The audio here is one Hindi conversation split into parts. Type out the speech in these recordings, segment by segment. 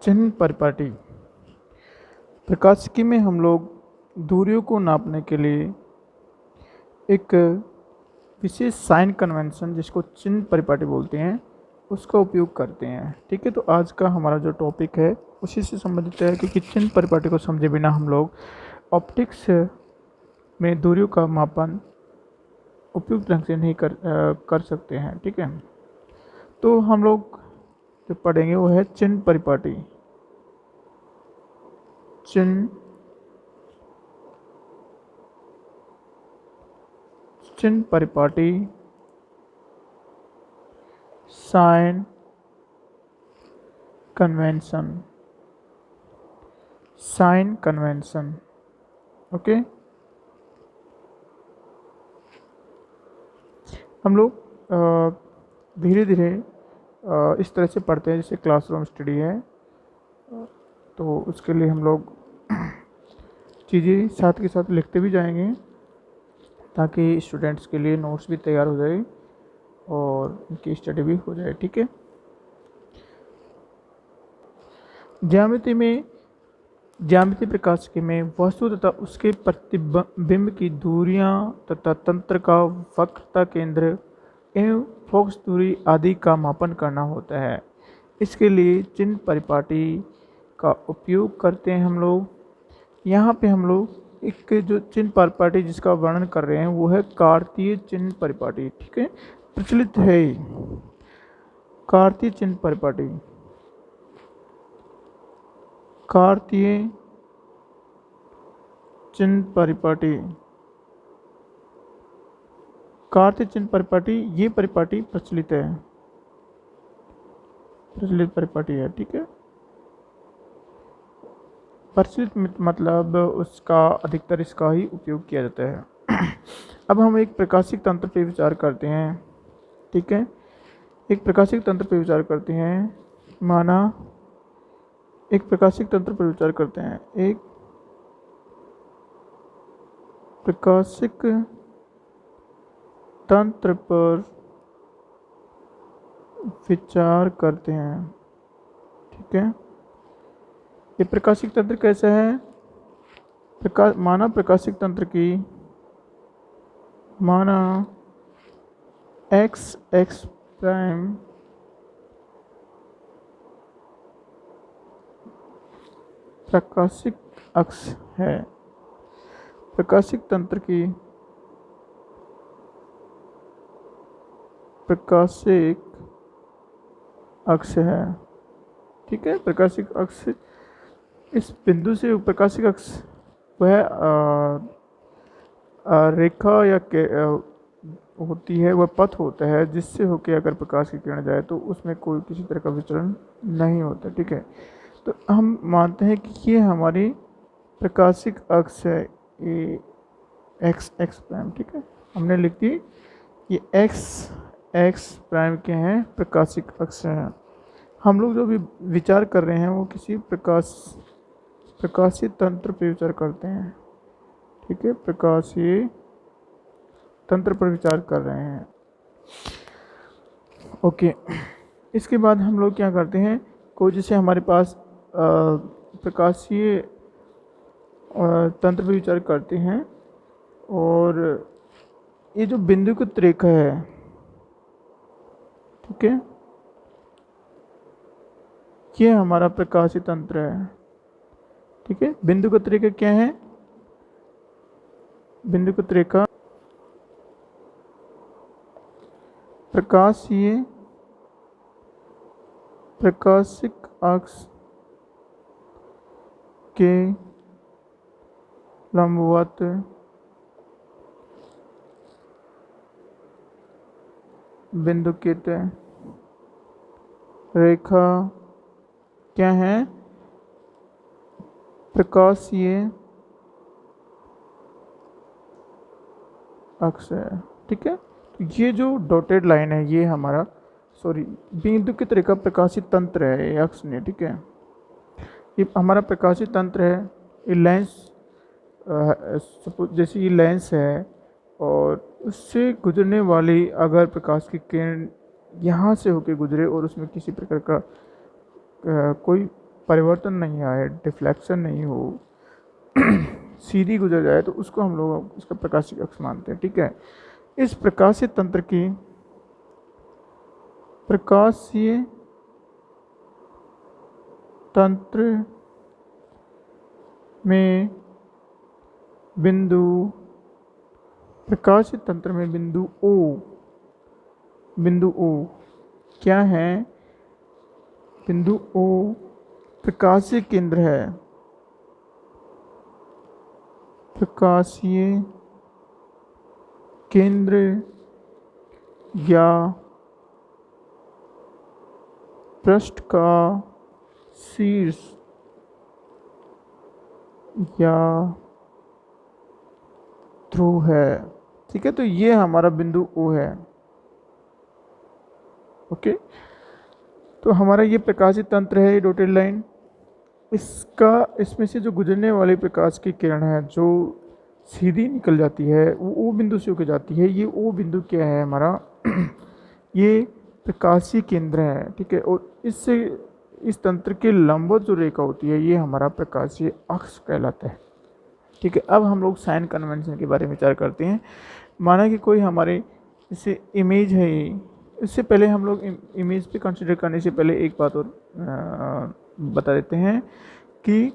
चिन्ह परिपाटी। प्रकाशिकी में हम लोग दूरियों को नापने के लिए एक विशेष साइन कन्वेंशन जिसको चिन्ह परिपाटी बोलते हैं उसका उपयोग करते हैं। ठीक है, तो आज का हमारा जो टॉपिक है उसी से संबंधित है कि चिन्ह परिपाटी को समझे बिना हम लोग ऑप्टिक्स में दूरियों का मापन उपयुक्त ढंग से नहीं कर सकते हैं। ठीक है, तो हम लोग जो पढ़ेंगे वो है चिन्ह परिपाटी। चिन्ह परिपाटी साइन कन्वेंशन। ओके, हम लोग धीरे धीरे इस तरह से पढ़ते हैं जैसे क्लासरूम स्टडी है, तो उसके लिए हम लोग चीज़ें साथ के साथ लिखते भी जाएंगे ताकि स्टूडेंट्स के लिए नोट्स भी तैयार हो जाए और उनकी स्टडी भी हो जाए। ठीक है, ज्यामिति प्रकाशिकी में वस्तु तथा उसके प्रतिबिंब की दूरियां तथा तंत्र का वक्रता केंद्र एवं फोकस दूरी आदि का मापन करना होता है। इसके लिए चिन्ह परिपाटी का उपयोग करते हैं हम लोग। यहाँ पे हम लोग एक जो चिन्ह परिपाटी जिसका वर्णन कर रहे हैं वो है कार्तीय चिन्ह परिपाटी। ठीक है, प्रचलित है कार्तीय चिन्ह परिपाटी। कार्तीय चिन्ह परिपाटी ये परिपाटी प्रचलित परिपाटी है। ठीक है, प्रचलित मतलब उसका अधिकतर इसका ही उपयोग किया जाता है। अब हम एक प्रकाशिक तंत्र पे विचार करते हैं। ठीक है, एक प्रकाशिक तंत्र पर विचार करते हैं। माना एक प्रकाशिक तंत्र पर विचार करते हैं। एक प्रकाशिक तंत्र पर विचार करते हैं। ठीक है, ये प्रकाशिक तंत्र कैसा है? माना प्रकाशिक तंत्र की माना एक्स प्राइम प्रकाशिक अक्ष है। प्रकाशिक तंत्र की प्रकाशिक अक्ष है। ठीक है, प्रकाशिक अक्ष इस बिंदु से प्रकाशिक अक्ष वह रेखा या होती है, वह पथ होता है जिससे होके अगर प्रकाश की किरण जाए तो उसमें कोई किसी तरह का विचलन नहीं होता। ठीक है, तो हम मानते हैं कि ये हमारी प्रकाशिक अक्ष है, ये एक्स प्राइम। ठीक है, हमने लिख दी ये एक्स प्राइम के हैं प्रकाशिक अक्ष हैं। हम लोग जो भी विचार कर रहे हैं वो किसी प्रकाशीय तंत्र पर विचार करते हैं। ठीक है, प्रकाशीय तंत्र पर विचार कर रहे हैं। ओके, इसके बाद हम लोग क्या करते हैं, कोई जैसे हमारे पास प्रकाशीय तंत्र पर विचार करते हैं और ये जो बिंदुकृत रेखा है, ठीक है, ये हमारा प्रकाशीय तंत्र है। ठीक है, बिंदुकृत रेखा क्या है? बिंदुकृत रेखा प्रकाशिक अक्ष के लंबवत बिंदुकृत रेखा क्या है? प्रकाशीय अक्ष है। ठीक है, तो ये जो डॉटेड लाइन है ये हमारा बिंदुकृत रेखा प्रकाशित तंत्र है, ये अक्ष नहीं। ठीक है, ये हमारा प्रकाशित तंत्र है। ये लेंस जैसे ये लेंस है और उससे गुजरने वाली अगर प्रकाश की किरण यहाँ से होकर गुजरे और उसमें किसी प्रकार का कोई परिवर्तन नहीं आए, डिफ्लेक्शन नहीं हो, सीधी गुजर जाए, तो उसको हम लोग उसका प्रकाशिक अक्ष मानते हैं। ठीक है, इस प्रकाशीय तंत्र की प्रकाशीय तंत्र में बिंदु प्रकाशीय तंत्र में बिंदु ओ क्या है? बिंदु ओ प्रकाशीय केंद्र है, प्रकाशीय केंद्र या पृष्ठ का शीर्ष या ध्रुव है। ठीक है, तो ये हमारा बिंदु ओ है। ओके, तो हमारा ये प्रकाशीय तंत्र है, ये डॉटेड लाइन, इसमें से जो गुजरने वाली प्रकाश की किरण है जो सीधी निकल जाती है वो ओ बिंदु से होकर जाती है। ये ओ बिंदु क्या है हमारा? ये प्रकाशीय केंद्र है। ठीक है, और इससे इस तंत्र के लंबवत जो रेखा होती है ये हमारा प्रकाशीय अक्ष कहलाता है। ठीक है, अब हम लोग साइन कन्वेंशन के बारे में विचार करते हैं। माना कि कोई हमारे जैसे इमेज है, इससे पहले हम लोग इमेज पे कंसिडर करने से पहले एक बात और बता देते हैं कि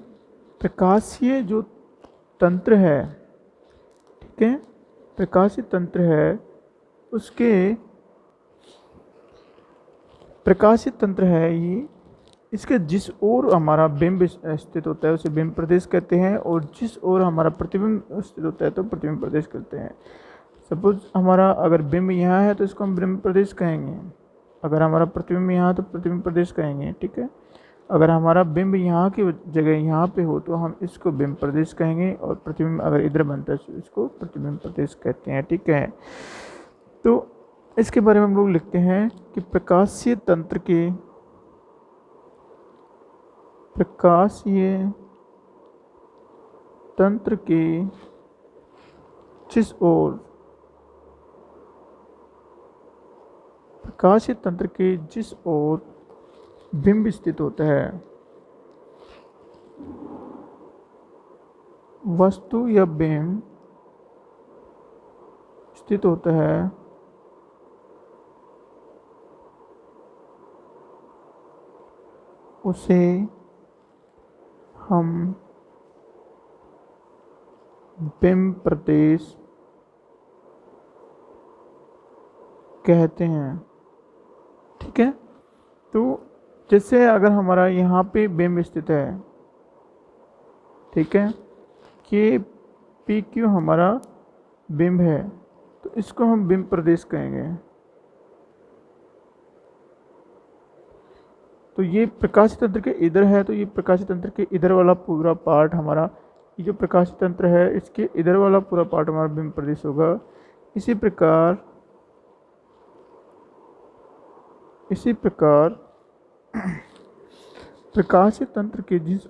प्रकाशीय जो तंत्र है, ठीक है, प्रकाशीय तंत्र है, उसके प्रकाशीय तंत्र है ये, इसके जिस ओर हमारा बिंब स्थित होता है उसे बिंब प्रदेश कहते हैं, और जिस ओर हमारा प्रतिबिंब स्थित होता है तो प्रतिबिंब प्रदेश कहते हैं। सपोज हमारा अगर बिंब यहाँ है तो इसको हम बिंब प्रदेश कहेंगे, अगर हमारा प्रतिबिंब यहाँ है तो प्रतिबिंब प्रदेश कहेंगे। ठीक है, अगर हमारा बिंब यहाँ की जगह यहाँ पे हो तो हम इसको बिंब प्रदेश कहेंगे, और प्रतिबिंब अगर इधर बनता है तो इसको प्रतिबिंब प्रदेश कहते हैं। ठीक है, तो इसके बारे में हम लोग लिखते हैं कि प्रकाशीय तंत्र के जिस ओर प्रकाशीय तंत्र के जिस ओर बिंब स्थित होता है, वस्तु या बिंब स्थित होता है, उसे हम बिंब प्रदेश कहते हैं। ठीक है, तो जैसे अगर हमारा यहाँ पे बिंब स्थित है, ठीक है, कि पी क्यू हमारा बिंब है, तो इसको हम बिंब प्रदेश कहेंगे। तो ये प्रकाशीय तंत्र के इधर है, तो ये प्रकाशीय तंत्र के इधर वाला पूरा पार्ट हमारा, ये जो प्रकाशीय तंत्र है इसके इधर वाला पूरा पार्ट हमारा बिंब प्रदेश होगा। इसी प्रकार प्रकाशीय तंत्र के जिस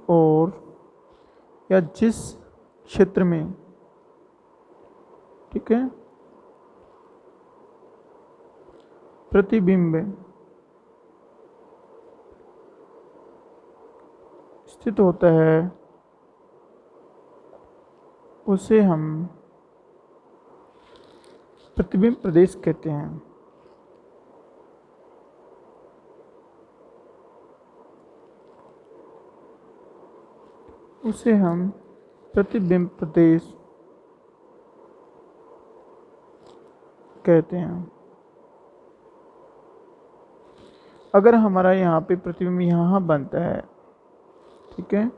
ओर या जिस क्षेत्र में, ठीक है, प्रतिबिंब स्थित होता है उसे हम प्रतिबिंब प्रदेश कहते हैं। उसे हम प्रतिबिंब प्रदेश कहते हैं। अगर हमारा यहाँ पे प्रतिबिंब यहाँ बनता है, ठीक है,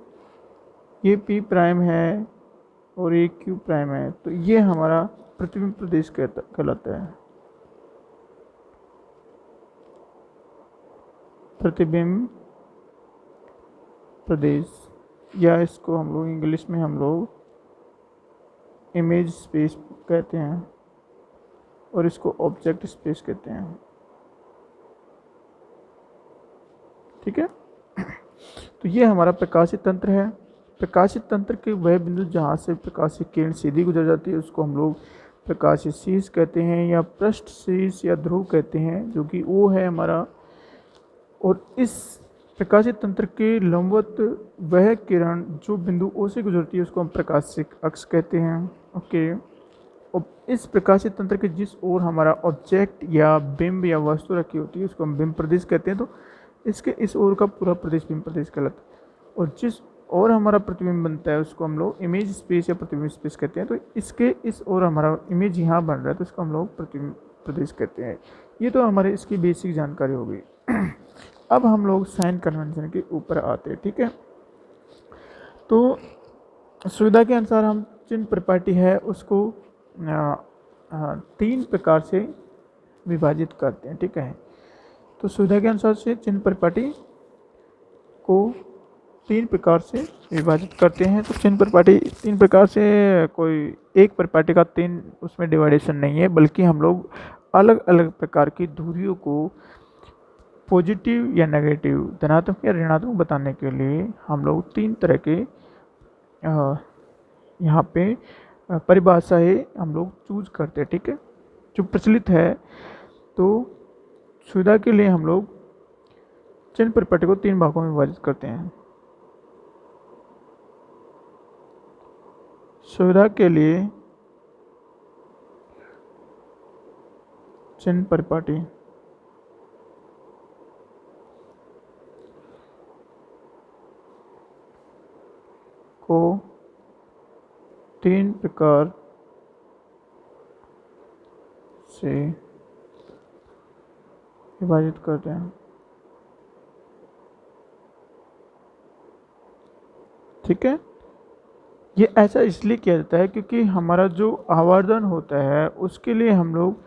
ये P प्राइम है और ये Q प्राइम है, तो ये हमारा प्रतिबिंब प्रदेश कहलाता है। प्रतिबिंब प्रदेश, या इसको हम लोग इंग्लिश में हम लोग इमेज स्पेस कहते हैं और इसको ऑब्जेक्ट स्पेस कहते हैं। ठीक है, तो ये हमारा प्रकाशीय तंत्र है। प्रकाशित तंत्र के वह बिंदु जहाँ से प्रकाश की किरण सीधी गुजर जाती है उसको हम लोग प्रकाशित शीर्ष कहते हैं या पृष्ठ शीर्ष या ध्रुव कहते हैं, जो कि वो है हमारा। और इस प्रकाशित तंत्र के लंबवत वह किरण जो बिंदु ओ से गुजरती है उसको हम प्रकाशिक अक्ष कहते हैं। ओके। और इस प्रकाशित तंत्र के जिस ओर हमारा ऑब्जेक्ट या बिंब या वस्तु रखी होती है उसको हम बिंब प्रदेश कहते हैं। तो इसके इस ओर का पूरा प्रदेश बिंब प्रदेश कहलाता है। और जिस और हमारा प्रतिबिंब बनता है उसको हम लोग इमेज स्पेस या प्रतिबिंब स्पेस कहते हैं। तो इसके इस ओर हमारा इमेज यहाँ बन रहा है तो इसको हम लोग प्रतिबिंब प्रदेश कहते हैं। ये तो हमारे इसकी बेसिक जानकारी हो गई। अब हम लोग साइन कन्वेंशन के ऊपर आते हैं। ठीक है, तो सुविधा के अनुसार हम चिन्ह परिपाटी है उसको 3 प्रकार से विभाजित करते हैं। ठीक है, तो सुविधा के अनुसार से चिन्ह परिपाटी को 3 प्रकार से विभाजित करते हैं। तो चिन्ह परिपाटी 3 प्रकार से, कोई एक परिपाटी का 3 उसमें डिवाइडेशन नहीं है, बल्कि हम लोग अलग अलग प्रकार की दूरियों को पॉजिटिव या नेगेटिव, धनात्मक या ऋणात्मक बताने के लिए हम लोग 3 तरह के यहाँ पे परिभाषाएं हम लोग चूज करते हैं। ठीक है, जो प्रचलित है। तो सुविधा के लिए हम लोग चिन्ह परिपाटी को 3 भागों में विभाजित करते हैं। सुविधा के लिए चिन्ह परिपाटी को 3 प्रकार से विभाजित करते हैं। ठीक है, ये ऐसा इसलिए किया जाता है क्योंकि हमारा जो आवर्धन होता है उसके लिए हम लोग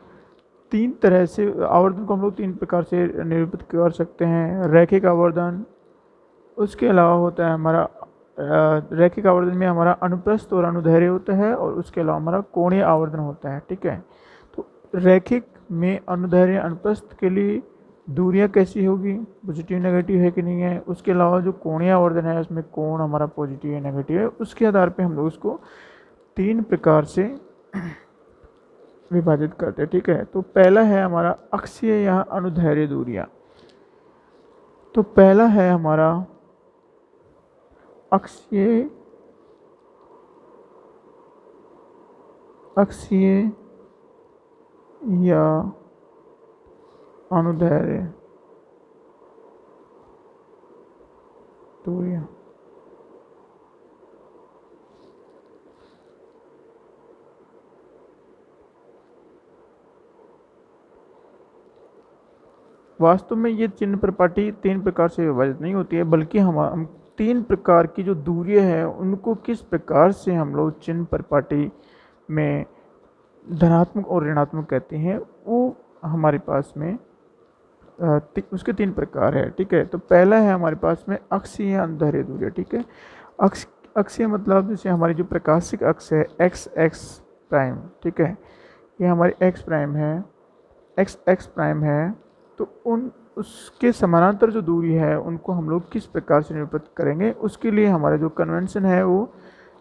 3 तरह से आवर्धन को हम लोग 3 प्रकार से निरूपित कर सकते हैं। रैखिक आवर्धन, उसके अलावा होता है हमारा रैखिक आवर्धन में हमारा अनुप्रस्थ और अनुदैर्ध्य होता है, और उसके अलावा हमारा कोणीय आवर्धन होता है। ठीक है, तो रैखिक में अनुदैर्ध्य अनुप्रस्थ के लिए दूरियां कैसी होगी, पॉजिटिव नेगेटिव है कि नहीं है। उसके अलावा जो कोणीय आवर्धन है उसमें कोण हमारा पॉजिटिव या नेगेटिव है। उसके आधार पे हम लोग उसको 3 प्रकार से विभाजित करते हैं। ठीक है, तो पहला है हमारा अक्षीय या अनुदैर्ध्य दूरियां। तो पहला है हमारा अक्षीय या अनुदैर्ध्य दूरियां। वास्तव में ये चिन्ह परिपाटी 3 प्रकार से विभाजित नहीं होती है, बल्कि हम 3 प्रकार की जो दूरियां हैं उनको किस प्रकार से हम लोग चिन्ह परिपाटी में धनात्मक और ऋणात्मक कहते हैं, वो हमारे पास में उसके 3 प्रकार है। ठीक है, तो पहला है हमारे पास में अक्षीय या अनुदैर्ध्य दूरियां। ठीक है, अक्षीय मतलब जैसे हमारी जो प्रकाशिक अक्ष है एक्स एक्स प्राइम। ठीक है, ये हमारी एक्स प्राइम है, एक्स एक्स प्राइम है। तो उसके समानांतर जो दूरी है उनको हम लोग किस प्रकार से निरूपित करेंगे, उसके लिए हमारा जो कन्वेंशन है वो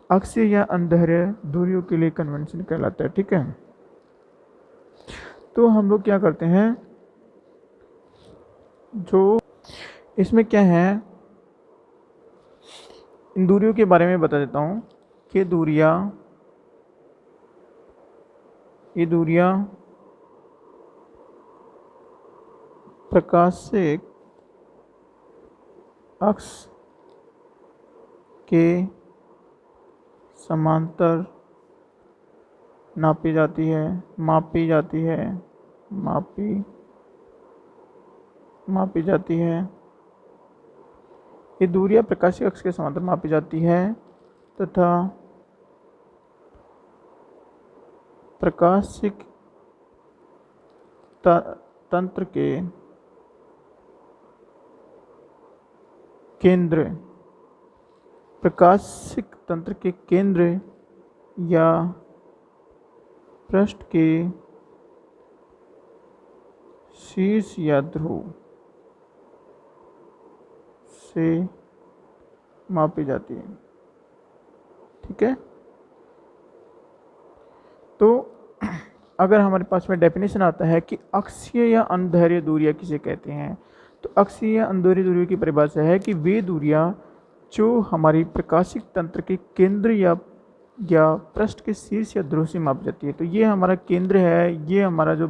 अक्षीय या अनुदैर्ध्य दूरियों के लिए कन्वेंशन कहलाता है। ठीक है, तो हम लोग क्या करते हैं, जो इसमें क्या है, इन दूरियों के बारे में बता देता हूँ कि ये दूरियां प्रकाशिक अक्ष के समांतर मापी जाती है। ये दूरियां प्रकाशिक अक्ष के समांतर मापी जाती है तथा प्रकाशिक तंत्र के केंद्र, प्रकाशिक तंत्र के केंद्र या पृष्ठ के शीर्ष या ध्रुव से मापी जाती है। ठीक है। तो अगर हमारे पास में डेफिनेशन आता है कि अक्षीय या अनुदैर्घ्य दूरियां किसे कहते हैं, तो अक्षीय या अनुदैर्घ्य दूरियों की परिभाषा है कि वे दूरियां जो हमारी प्रकाशिक तंत्र के केंद्र या पृष्ठ के शीर्ष या ध्रुव से मापी जाती है। तो ये हमारा केंद्र है, ये हमारा जो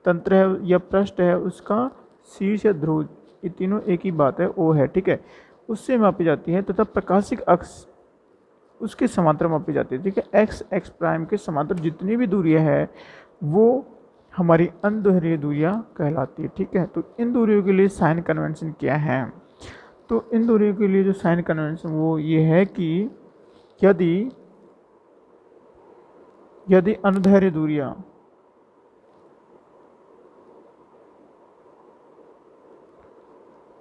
तंत्र है या पृष्ठ है, उसका शीर्ष या ध्रुव, ये तीनों एक ही बात है, ओ है, ठीक है, उससे मापी जाती है तथा प्रकाशिक अक्ष उसके समांतर मापी जाती है, ठीक है। एक्स प्राइम के समांतर जितनी भी दूरियां है वो हमारी अनुदैर्घ्य दूरियां कहलाती है, ठीक है। तो इन दूरियों के लिए साइन कन्वेंशन क्या है? तो इन दूरियों के लिए जो साइन कन्वेंशन वो ये है कि यदि यदि अनुदैर्घ्य दूरियां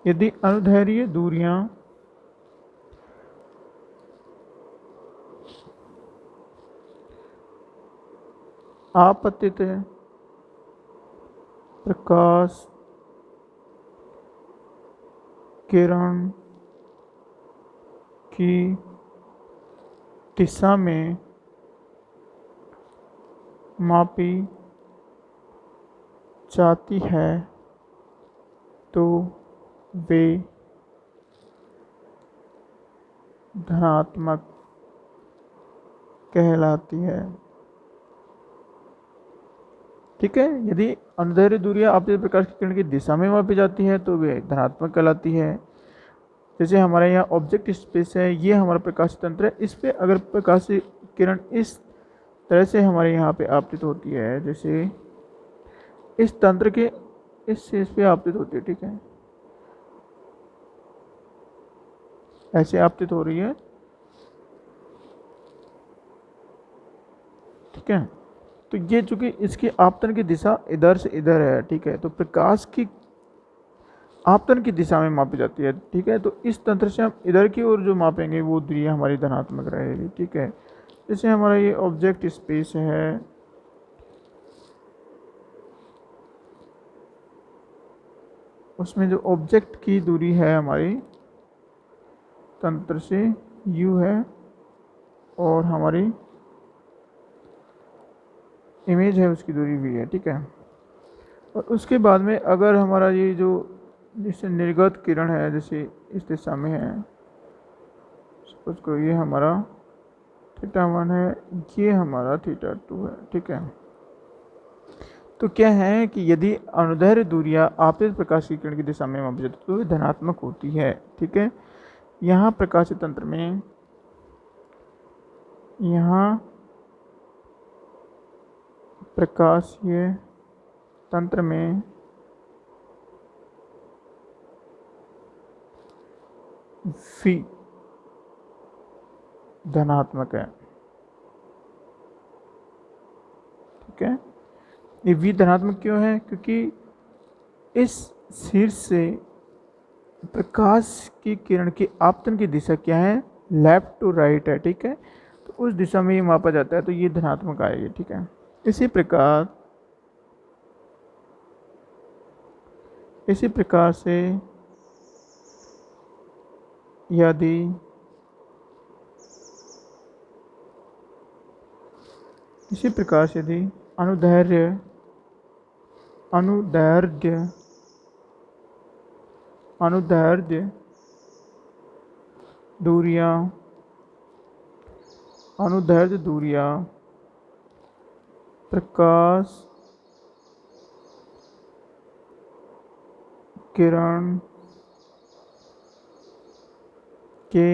यदि अनुदैर्घ्य दूरियां आपतित प्रकाश किरण की दिशा में मापी जाती है तो वे धनात्मक कहलाती है, ठीक है। यदि अनुदैर्घ्य दूरियां आपतित प्रकाश की किरण की दिशा में मापी जाती है तो वे धनात्मक कहलाती है। जैसे हमारे यहाँ ऑब्जेक्ट स्पेस है, ये हमारा प्रकाश तंत्र है, इस पे अगर प्रकाश किरण इस तरह से हमारे यहाँ पे आपतित होती है, जैसे इस तंत्र के इस शेष पे आपतित होती है, ठीक है, ऐसे आपतित हो रही है, ठीक है। तो ये चूंकि इसकी आपतन की दिशा इधर से इधर है, ठीक है, तो प्रकाश की आपतन की दिशा में मापी जाती है, ठीक है। तो इस तंत्र से हम इधर की ओर जो मापेंगे वो दूरियां हमारी धनात्मक रहेगी, ठीक है। जैसे हमारा ये ऑब्जेक्ट स्पेस है, उसमें जो ऑब्जेक्ट की दूरी है हमारी तंत्र से u है और हमारी इमेज है उसकी दूरी v है, ठीक है। और उसके बाद में अगर हमारा ये जो जैसे निर्गत किरण है, जैसे इस दिशा में है, सपोज को ये हमारा θ1 है, ये हमारा θ2 है, ठीक है। तो क्या है कि यदि अनुदैर्घ्य दूरियां आपतित प्रकाश की किरण की दिशा में मापी जाती है तो धनात्मक होती है, ठीक है। यहाँ प्रकाश तंत्र में यहाँ प्रकाशीय तंत्र में फी धनात्मक है, ठीक है। ये वी धनात्मक क्यों है? क्योंकि इस शीर्ष से प्रकाश की किरण की आपतन की दिशा क्या है? लेफ्ट टू राइट है, ठीक है। तो उस दिशा में ये मापा जाता है, तो ये धनात्मक आएगी, ठीक है। इसी प्रकार से यदि अनुदैर्घ्य अनुदैर्घ्य अनुदैर्घ्य दूरियां प्रकाश किरण के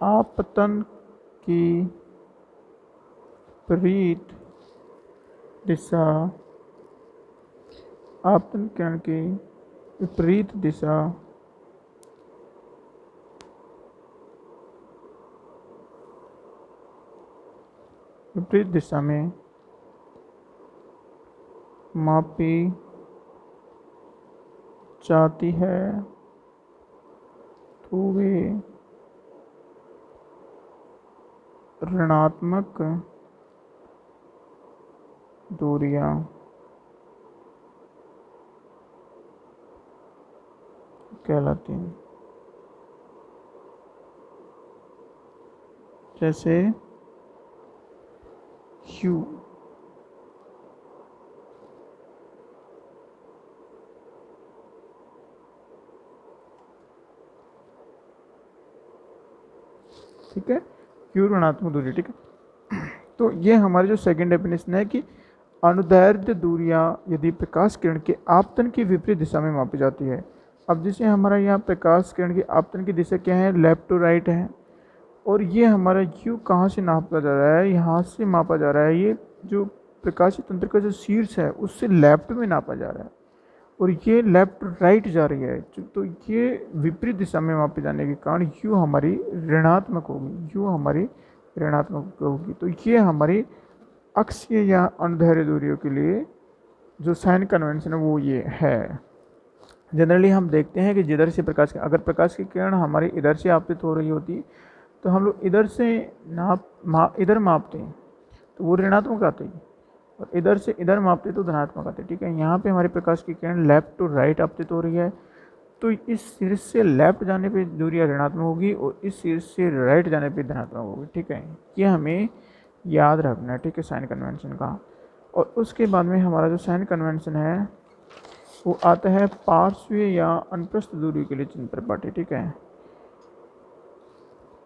आपतन की विपरीत दिशा आपतन किरण की विपरीत दिशा में मापी जाती है तो वे ऋणात्मक दूरियां कहलाती हैं। जैसे U। ठीक है, Q ऋणात्मक दूरी। ठीक है, तो ये हमारी जो सेकंड डेफिनेशन है कि अनुदैर्ध्य दूरियां यदि प्रकाश किरण के आपतन की विपरीत दिशा में मापी जाती है। अब जैसे हमारा यहाँ प्रकाश किरण की आपतन की दिशा क्या है, लेफ्ट टू राइट है, और ये हमारा U कहाँ से नापा जा रहा है, यहाँ से मापा जा रहा है। ये जो प्रकाशीय तंत्र का जो शीर्ष है उससे लेफ्ट में नापा जा रहा है, और ये लेफ्ट राइट जा रही है। तो ये विपरीत दिशा में मापे जाने के कारण U हमारी ऋणात्मक होगी, U हमारी ऋणात्मक होगी। तो ये हमारी अक्षीय या अनुदैर्ध्य दूरियों के लिए जो साइन कन्वेंशन है वो ये है। जनरली हम देखते हैं कि जिधर से अगर प्रकाश की किरण हमारी इधर से आपतित हो रही होती तो हम लोग इधर से इधर मापते हैं तो वो ऋणात्मक आते हैं, और इधर से इधर मापते तो धनात्मक आते। ठीक है, यहाँ पे हमारी प्रकाश की किरण लेफ्ट टू राइट आपतित हो रही है, तो इस शीर्ष से लेफ्ट जाने पे दूरियां ऋणात्मक होगी और इस शीर्ष से राइट जाने पे धनात्मक होगी। ठीक है, ये हमें याद रखना है। ठीक है, साइन कन्वेंशन का। और उसके बाद में हमारा जो साइन कन्वेंशन है वो आता है पार्श्वीय या अनुप्रस्थ दूरी के लिए चिन्ह परिपाटी। ठीक है,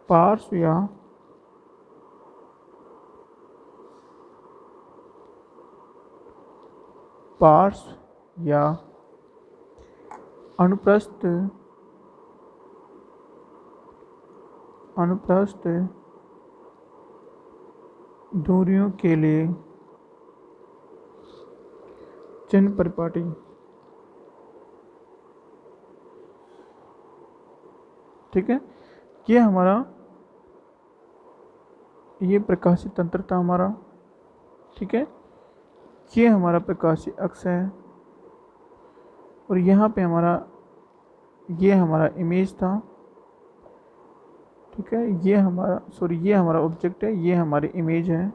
पार्श्व या अनुप्रस्थ दूरियों के लिए चिन्ह परिपाटी। ठीक है, ये हमारा ये प्रकाशीय तंत्र था हमारा। ठीक है, ये हमारा प्रकाशीय अक्ष है, और यहाँ पे ये हमारा इमेज था। ठीक है, ये हमारा ऑब्जेक्ट है, ये हमारी इमेज है।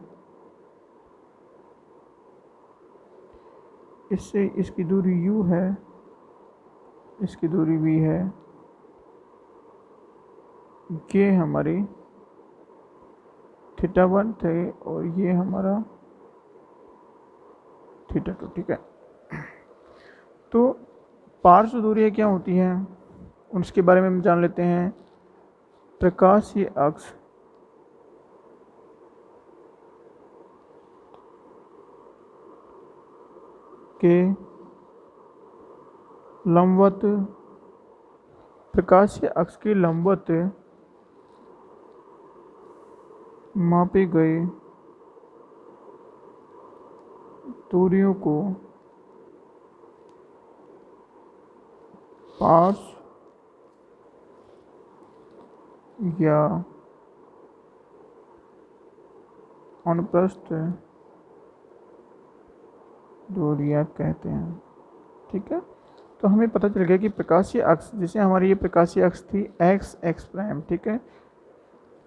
इससे इसकी दूरी U है, इसकी दूरी V है। ये हमारी θ1 थे और ये हमारा θ2। ठीक है, तो पार्श्व दूरियाँ क्या होती हैं उसके बारे में हम जान लेते हैं। प्रकाशीय अक्ष के लंबवत मापी गई दूरियों को पार्श्व या अनुप्रस्थ दूरियां कहते हैं। ठीक है, तो हमें पता चल गया कि प्रकाशीय अक्ष, जैसे हमारी ये प्रकाशीय अक्ष थी x प्राइम। ठीक है,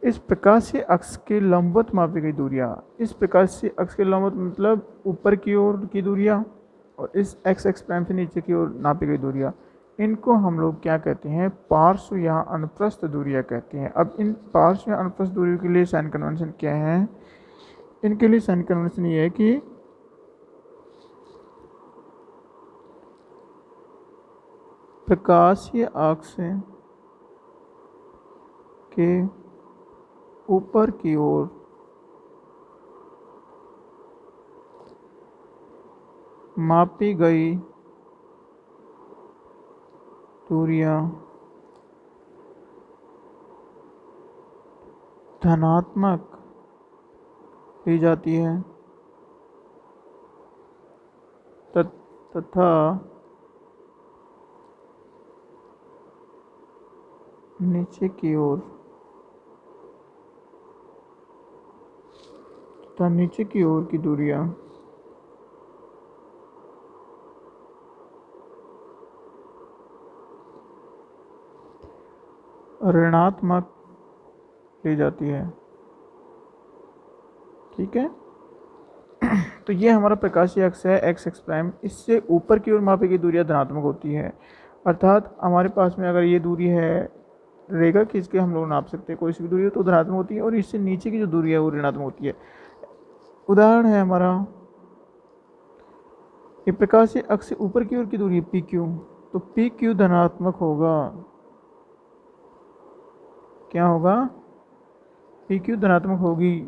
इस प्रकाशीय अक्ष के लंबवत मापी गई दूरियां, इस प्रकाशीय अक्ष के लंबवत मतलब ऊपर की ओर की दूरियां, और इस x प्राइम से नीचे की ओर नापी गई दूरियां, इनको हम लोग क्या कहते हैं, पार्श्व या अनुप्रस्थ दूरियां कहते हैं। अब इन पार्श्व या अनुप्रस्थ दूरियों के लिए साइन कन्वेंशन क्या है, इनके लिए साइन कन्वेंशन ये है कि प्रकाशीय अक्ष के ऊपर की ओर मापी गई दूरियां धनात्मक ली जाती है तथा नीचे की ओर की दूरियां ऋणात्मक ली जाती है। ठीक है, तो ये हमारा प्रकाशीय अक्ष है x प्राइम, इससे ऊपर की ओर मापी गई दूरियां धनात्मक होती है। अर्थात हमारे पास में अगर ये दूरी है रेखा खींच के हम लोग नाप सकते हैं। कोई सी भी दूरी हो तो धनात्मक होती है और इससे नीचे की जो दूरी है वो ऋणात्मक होती है। उदाहरण है हमारा, ये प्रकाशीय अक्ष से ऊपर की ओर की दूरी है पी क्यू, तो पी क्यू धनात्मक होगा। क्या होगा? पी क्यू धनात्मक होगी,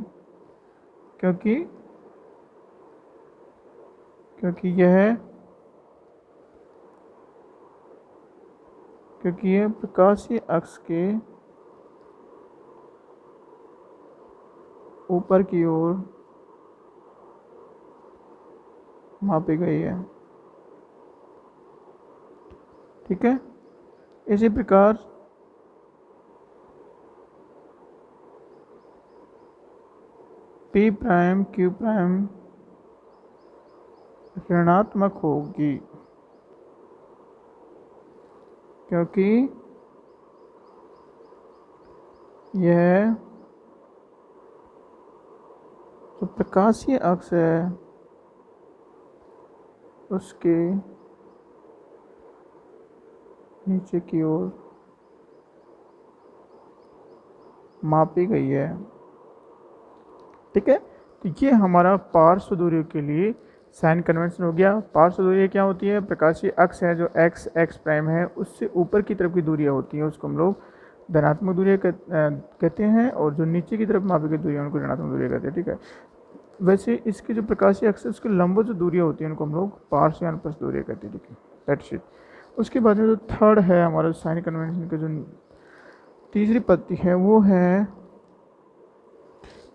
क्योंकि यह प्रकाशीय अक्ष के ऊपर की ओर मापी गई है। ठीक है, इसी प्रकार पी प्राइम क्यू प्राइम ऋणात्मक होगी, क्योंकि यह जो प्रकाशीय अक्ष है उसके नीचे की ओर मापी गई है। ठीक है, तो ये हमारा पार्श्व दूरियों के लिए साइन कन्वेंशन हो गया। पार्श्व दूरी क्या होती है? प्रकाशीय अक्ष है जो एक्स प्राइम है, उससे ऊपर की तरफ की दूरियां होती हैं, उसको हम लोग धनात्मक दूरियां कहते हैं, और जो नीचे की तरफ मापी गई दूरियां उनको ऋणात्मक दूरियां कहते हैं। ठीक है, वैसे इसकी जो प्रकाशीय अक्ष है उसके लंबो जो दूरियां होती हैं उनको हम लोग पार्श्व या अनुप्रस्थ दूरियां कहते हैं। ठीक है, दैट्स इट। उसके बाद में जो थर्ड है हमारा साइन कन्वेंशन का जो तीसरी पत्ती है वो है,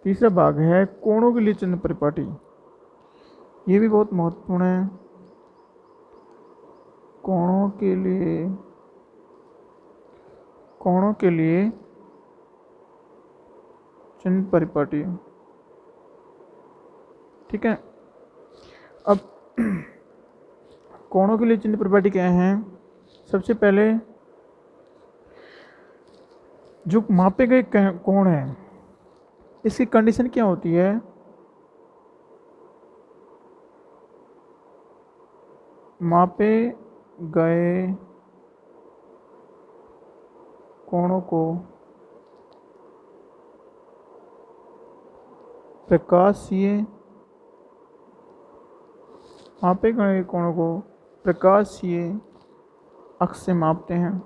तीसरा भाग है कोणों के लिए चिन्ह परिपाटी। ये भी बहुत महत्वपूर्ण है। कोणों के लिए चिन्ह परिपाटी। ठीक है, अब कोणों के लिए चिन्ह परिपाटी क्या है? सबसे पहले जो मापे गए कोण है इसकी कंडीशन क्या होती है? मापे गए कोणों को प्रकाशीय अक्ष से मापते हैं।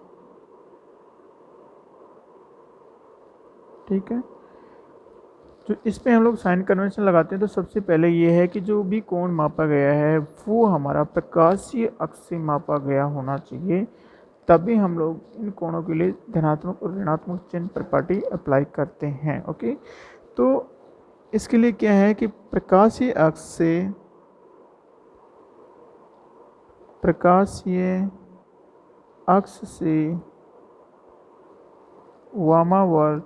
ठीक है, तो इस पे हम लोग साइन कन्वेंशन लगाते हैं। तो सबसे पहले ये है कि जो भी कोण मापा गया है वो हमारा प्रकाशीय अक्ष से मापा गया होना चाहिए, तभी हम लोग इन कोणों के लिए धनात्मक और ऋणात्मक चिन्ह परिपाटी अप्लाई करते हैं। ओके, तो इसके लिए क्या है कि प्रकाशीय अक्ष से वामावर्त